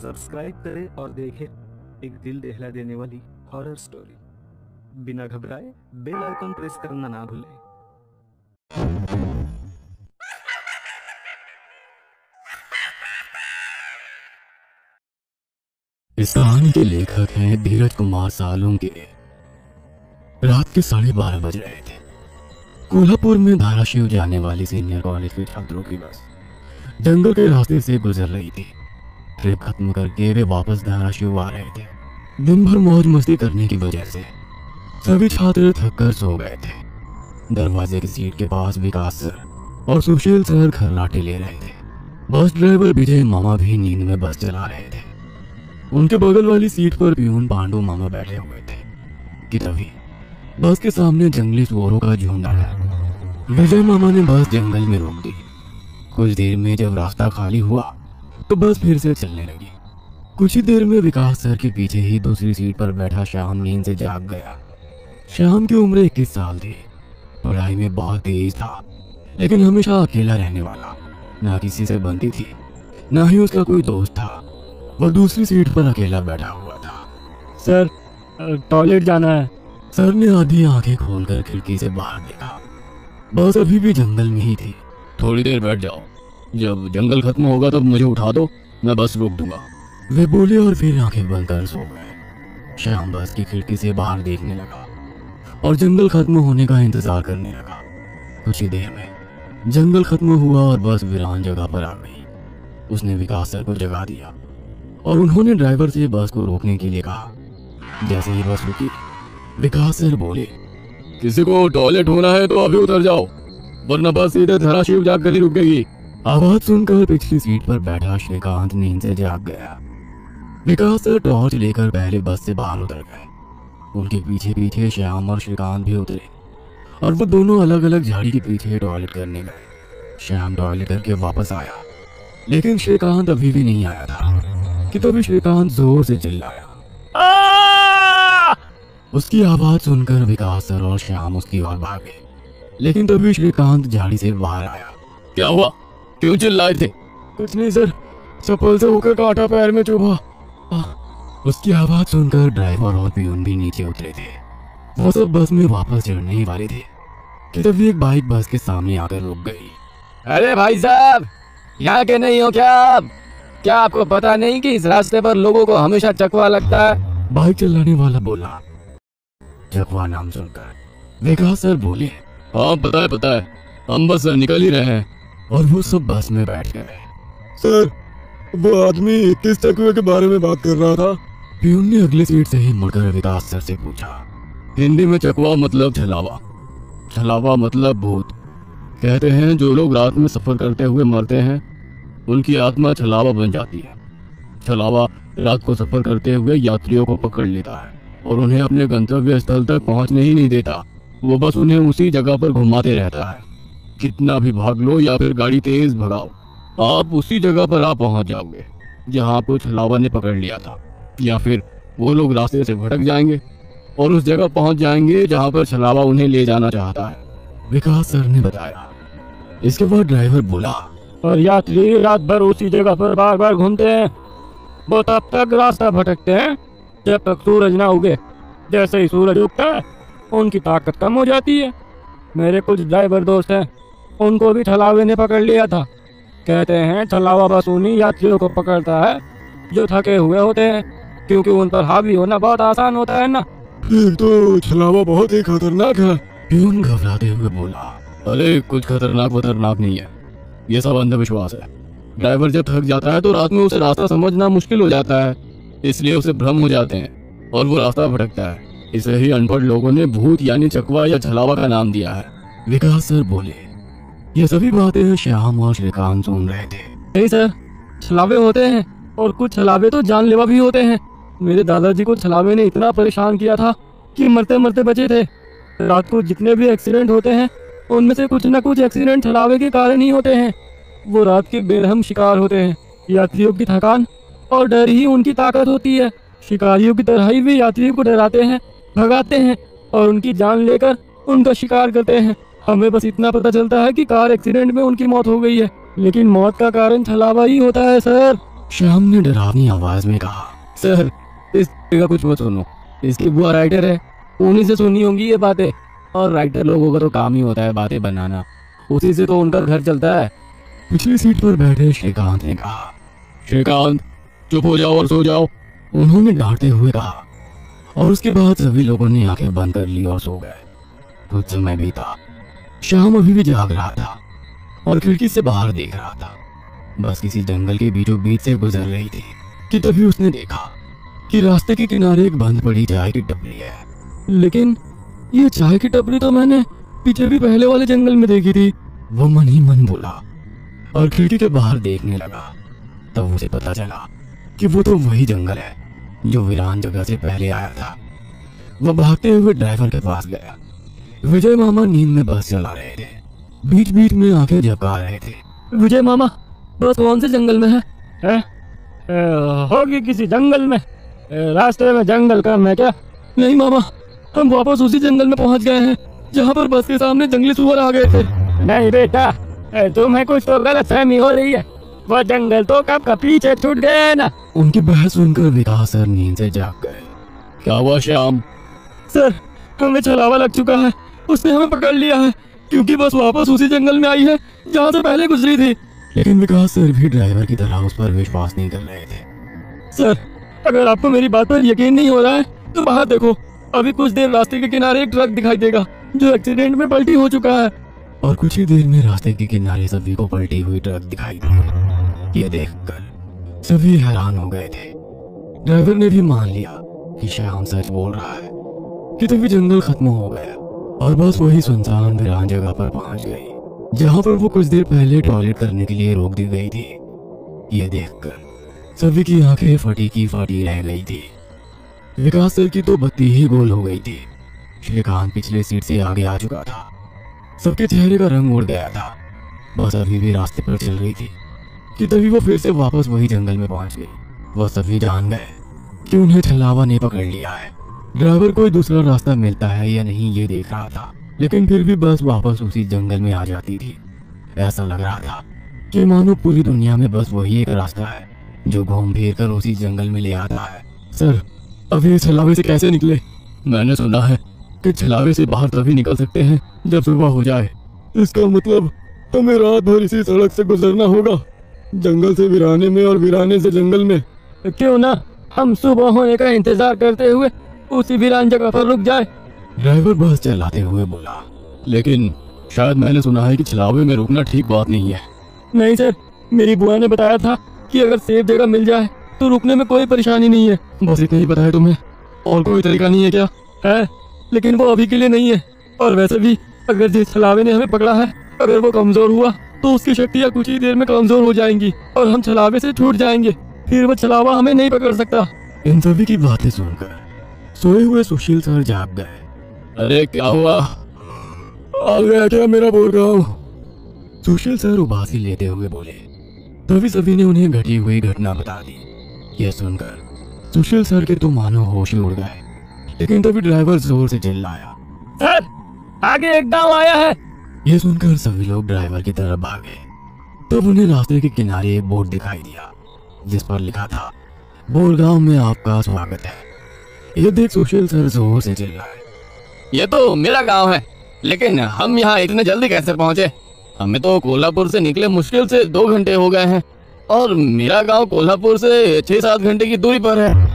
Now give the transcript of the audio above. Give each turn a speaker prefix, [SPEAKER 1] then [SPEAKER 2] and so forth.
[SPEAKER 1] Subscribe करें और देखें एक दिल दहला देने वाली हॉरर स्टोरी। बिना घबराए बेल आइकन प्रेस करना ना भूलें।
[SPEAKER 2] इस कहानी के लेखक हैं धीरज कुमार सालुंके। रात के 12:30 बज रहे थे। कोल्हापुर में धाराशिव जाने वाली सीनियर कॉलेज के छात्रों की बस जंगल के रास्ते से गुजर रही थी। ट्रिप खत्म करके वे वापस धाराशिव आ रहे थे। दिन भर मौज मस्ती करने की वजह से सभी छात्र थक कर सो गए थे। दरवाजे की सीट के पास विकास सर और सुशील सर खर्राटे ले रहे थे। बस ड्राइवर विजय मामा भी नींद में बस चला रहे थे। उनके बगल वाली सीट पर प्यून पांडु मामा बैठे हुए थे कि तभी बस के सामने जंगली सुअरों का झुंड आया। विजय मामा ने बस जंगल में रोक दी। कुछ देर में जब रास्ता खाली हुआ तो बस फिर से चलने लगी। कुछ ही देर में विकास सर के पीछे ही दूसरी सीट पर बैठा श्याम नींद से जाग गया। श्याम की उम्र 21 साल थी। पढ़ाई में बहुत तेज था, लेकिन हमेशा अकेला रहने वाला। ना किसी से बनती थी, ना ही उसका कोई दोस्त था। वह दूसरी सीट पर अकेला बैठा हुआ था।
[SPEAKER 3] सर, टॉयलेट जाना है।
[SPEAKER 2] सर ने आधी आंखें खोलकर खिड़की से बाहर देखा। बस अभी भी जंगल में ही थी। थोड़ी देर बैठ जाओ, जब जंगल खत्म होगा तब मुझे उठा दो, मैं बस रोक दूंगा, वे बोले और फिर आंखें बंद कर सो गए। श्याम बस की खिड़की से बाहर देखने लगा और जंगल खत्म होने का इंतजार करने लगा। कुछ ही देर में जंगल खत्म हुआ और बस वीरान जगह पर आ गई। उसने विकास सर को जगा दिया और उन्होंने ड्राइवर से बस को रोकने के लिए कहा। जैसे ही बस रुकी, विकास सर बोले, किसी को टॉयलेट होना है तो अभी उतर जाओ, वरना बस सीधे धाराशिव जाकर ही रुकेगी। आवाज सुनकर पिछली सीट पर बैठा श्रीकांत नींद से जाग गया। विकास सर टॉर्च लेकर पहले बस से बाहर उतर गए। उनके पीछे पीछे श्याम और श्रीकांत भी उतरे और वो दोनों अलग अलग झाड़ी के पीछे टॉयलेट करने गए। श्याम टॉयलेट करके वापस आया, लेकिन श्रीकांत अभी भी नहीं आया था कि तभी श्रीकांत जोर से चिल्लाया। उसकी आवाज सुनकर विकास सर और श्याम उसकी ओर भागे, लेकिन तभी श्रीकांत झाड़ी से बाहर आया। क्या हुआ, क्यों चिल्लाए थे? कुछ नहीं सर, चप्पल से होकर कांटा पैर में चुभा। उसकी आवाज सुनकर ड्राइवर और प्यून भी नीचे उतरे थे। वो सब बस में वापस चढ़ने ही वाले थे कि तभी एक बाइक बस के सामने आकर रुक गई।
[SPEAKER 3] अरे भाई साहब, यहाँ के नहीं हो क्या आप? क्या आपको पता नहीं कि इस रास्ते पर लोगों को हमेशा चकवा लगता है?
[SPEAKER 2] बाइक चलाने वाला बोला। चकवा नाम सुनकर विकास सर बोले, हाँ पता है, हम बस निकल ही रहे हैं। और वो सब बस में बैठ गए। सर, वो आदमी किस चकवे के बारे में बात कर रहा था? प्यून ने अगली सीट से ही मुड़कर विकास सर से पूछा। हिंदी में चकवा मतलब छलावा, छलावा मतलब भूत। कहते हैं जो लोग रात में सफर करते हुए मरते हैं, उनकी आत्मा छलावा बन जाती है। छलावा रात को सफर करते हुए यात्रियों को पकड़ लेता है और उन्हें अपने गंतव्य स्थल तक पहुंचने ही नहीं देता। वो बस उन्हें उसी जगह पर घुमाते रहता है। कितना भी भाग लो या फिर गाड़ी तेज भगाओ, आप उसी जगह पर आप पहुंच जाओगे जहां आपको छलावा ने पकड़ लिया था। या फिर वो लोग रास्ते से भटक जाएंगे और उस जगह पहुंच जाएंगे जहां पर छलावा उन्हें ले जाना चाहता है, विकास सर ने बताया। इसके बाद ड्राइवर बोला,
[SPEAKER 3] और यात्री रात भर उसी जगह पर बार बार घूमते हैं। वो तब तक रास्ता भटकते हैं जब तक सूरज ना उगे। जैसे ही सूरज उगता है, उनकी ताकत कम हो जाती है। मेरे कुछ ड्राइवर दोस्त हैं, उनको भी छलावे ने पकड़ लिया था। कहते हैं छलावा बस उन्हीं यात्रियों को पकड़ता है जो थके हुए होते हैं, क्योंकि उन पर हावी होना बहुत आसान होता है ना।
[SPEAKER 2] फिर तो छलावा बहुत ही खतरनाक है, प्यून घबराते हुए बोला। अरे कुछ खतरनाक नहीं है, ये सब अंधविश्वास है। ड्राइवर जब थक जाता है तो रात में उसे रास्ता समझना मुश्किल हो जाता है, इसलिए उसे भ्रम हो जाते हैं और वो रास्ता भटकता है। इसे ही अनपढ़ लोगों ने भूत यानी चकवा या छलावा का नाम दिया है, विकास सर बोले। ये सभी बातें श्याम और श्रीकांत सुन रहे थे।
[SPEAKER 3] नहीं सर, छलावे होते हैं और कुछ छलावे तो जानलेवा भी होते हैं। मेरे दादाजी को छलावे ने इतना परेशान किया था कि मरते मरते बचे थे। रात को जितने भी एक्सीडेंट होते हैं, उनमें से कुछ न कुछ एक्सीडेंट छलावे के कारण ही होते हैं। वो रात के बेरहम शिकार होते हैं। यात्रियों की थकान और डर ही उनकी ताकत होती है। शिकारियों की तरह ही वे यात्रियों को डराते हैं, भगाते हैं और उनकी जान लेकर उनका शिकार करते हैं। हमें बस इतना पता चलता है कि कार एक्सीडेंट में उनकी मौत हो गई है, लेकिन मौत का कारण छलावा ही होता है सर।
[SPEAKER 2] श्याम ने डरावनी आवाज में कहा।
[SPEAKER 3] सर इस का कुछ मत सुनो, इसकी बुआ राइटर है, उन्हीं से सुनी होंगी ये बातें। और राइटर लोगों का तो काम ही होता है बातें बनाना, उसी से तो उनका घर चलता है।
[SPEAKER 2] पिछली सीट पर बैठे श्रीकांत ने कहा। श्रीकांत चुप हो जाओ और सो जाओ, उन्होंने डांटते हुए कहा। और उसके बाद सभी लोगों ने आंखें बंद कर ली और सो गए। कुछ समय बीता। श्याम अभी भी जाग रहा था और खिड़की से बाहर देख रहा था। बस किसी जंगल के बीचों बीच से गुजर रही थी कि तभी उसने देखा कि रास्ते के किनारे एक बंद पड़ी चाय की टपरी है।
[SPEAKER 3] लेकिन ये चाय की टपरी तो मैंने पीछे भी पहले वाले जंगल में देखी थी।
[SPEAKER 2] वो मन ही मन बोला और खिड़की के बाहर देखने लगा। तब उसे पता चला कि वो तो वही जंगल है जो वीरान जगह से पहले आया था। वह भागते हुए ड्राइवर के पास गया। विजय मामा नींद में बस चला रहे थे, बीच बीच में आंखें झपका रहे थे।
[SPEAKER 3] विजय मामा बस कौन से जंगल में है? होगी किसी जंगल में, रास्ते में जंगल कम है क्या? नहीं मामा, हम वापस उसी जंगल में पहुंच गए हैं जहां पर बस के सामने जंगली सुअर आ गए थे। नहीं बेटा, तुम्हें कुछ तो गलतफहमी हो रही है, वो जंगल तो कब का पीछे छूट गए ना।
[SPEAKER 2] उनकी बहस सुनकर विकास सर नींद से जाग गए। क्या हुआ श्याम?
[SPEAKER 3] सर हमें छलावा लग चुका है, उसने हमें पकड़ लिया है क्योंकि बस वापस उसी जंगल में आई है जहाँ से पहले गुजरी थी।
[SPEAKER 2] लेकिन विकास सर भी ड्राइवर की तरह उस पर विश्वास नहीं कर रहे थे।
[SPEAKER 3] सर अगर आपको मेरी बात पर यकीन नहीं हो रहा है तो बाहर देखो, अभी कुछ देर रास्ते के किनारे एक ट्रक दिखाई देगा जो एक्सीडेंट में पलटी हो चुका है।
[SPEAKER 2] और कुछ ही देर में रास्ते के किनारे सभी को पलटी हुई ट्रक दिखाई दी। ये देखकर सभी हैरान हो गए थे। ड्राइवर ने भी मान लिया कि श्याम सच बोल रहा है कि तभी जंगल खत्म हो गया और बस वही सुनसान वीरान जगह पर पहुंच गई जहां पर वो कुछ देर पहले टॉयलेट करने के लिए रोक दी गई थी। ये देखकर सभी की आंखें फटी की फटी रह गई थी। विकास सर की तो बत्ती ही गोल हो गई थी। श्रीकांत पिछले सीट से आगे आ चुका था। सबके चेहरे का रंग उड़ गया था। बस अभी भी रास्ते पर चल रही थी कि तभी वो फिर से वापस वही जंगल में पहुंच गई। वह सभी जान गए कि उन्हें छलावा ने पकड़ लिया है। ड्राइवर कोई दूसरा रास्ता मिलता है या नहीं ये देख रहा था, लेकिन फिर भी बस वापस उसी जंगल में आ जाती थी। ऐसा लग रहा था कि मानो पूरी दुनिया में बस वही एक रास्ता है जो घूम फिर कर उसी जंगल में ले आता है।
[SPEAKER 3] सर अभी इस छलावे से कैसे निकले? मैंने सुना है कि छलावे से बाहर तभी निकल सकते हैं जब सुबह हो जाए। इसका मतलब हमें रात भर इसी सड़क से गुजरना होगा, जंगल से वीराने में और वीराने से जंगल में। क्यों ना हम सुबह होने का इंतजार करते हुए उसी वीरान जगह पर रुक जाए।
[SPEAKER 2] ड्राइवर बस चलाते हुए बोला।
[SPEAKER 3] लेकिन शायद मैंने सुना है कि छलावे में रुकना ठीक बात नहीं है। नहीं सर, मेरी बुआ ने बताया था कि अगर सेफ जगह मिल जाए तो रुकने में कोई परेशानी नहीं है। बस इतना ही पता है तुम्हें, और कोई तरीका नहीं है क्या? है, लेकिन वो अभी के लिए नहीं है। और वैसे भी अगर जिस छलावे ने हमें पकड़ा है अगर वो कमजोर हुआ तो उसकी शक्तियाँ कुछ ही देर में कमजोर हो जाएंगी और हम छलावे से छूट जाएंगे, फिर वो छलावा हमें नहीं पकड़ सकता।
[SPEAKER 2] इन सभी की बातें सुनकर सोए हुए सुशील सर जाग गए।
[SPEAKER 3] अरे क्या हुआ? आ गया क्या मेरा बोलगांव?
[SPEAKER 2] सुशील सर उबासी लेते हुए बोले। तभी सभी ने उन्हें घटी हुई घटना बता दी। यह सुनकर सुशील सर के तो मानो होश ही उड़ गए। लेकिन तभी ड्राइवर जोर से चिल्लाया,
[SPEAKER 3] सर आगे एक गांव आया है।
[SPEAKER 2] यह सुनकर सभी लोग ड्राइवर की तरफ भागे। तब उन्हें रास्ते के किनारे एक बोर्ड दिखाई दिया जिस पर लिखा था, बोरगांव में आपका स्वागत है। यह देख सुशील सर जोर से चिल्लाए,
[SPEAKER 3] ये तो मेरा गांव है, लेकिन हम यहाँ इतने जल्दी कैसे पहुँचे? हमें तो कोल्हापुर से निकले मुश्किल से 2 घंटे हो गए हैं और मेरा गांव कोल्हापुर से 6-7 घंटे की दूरी पर है।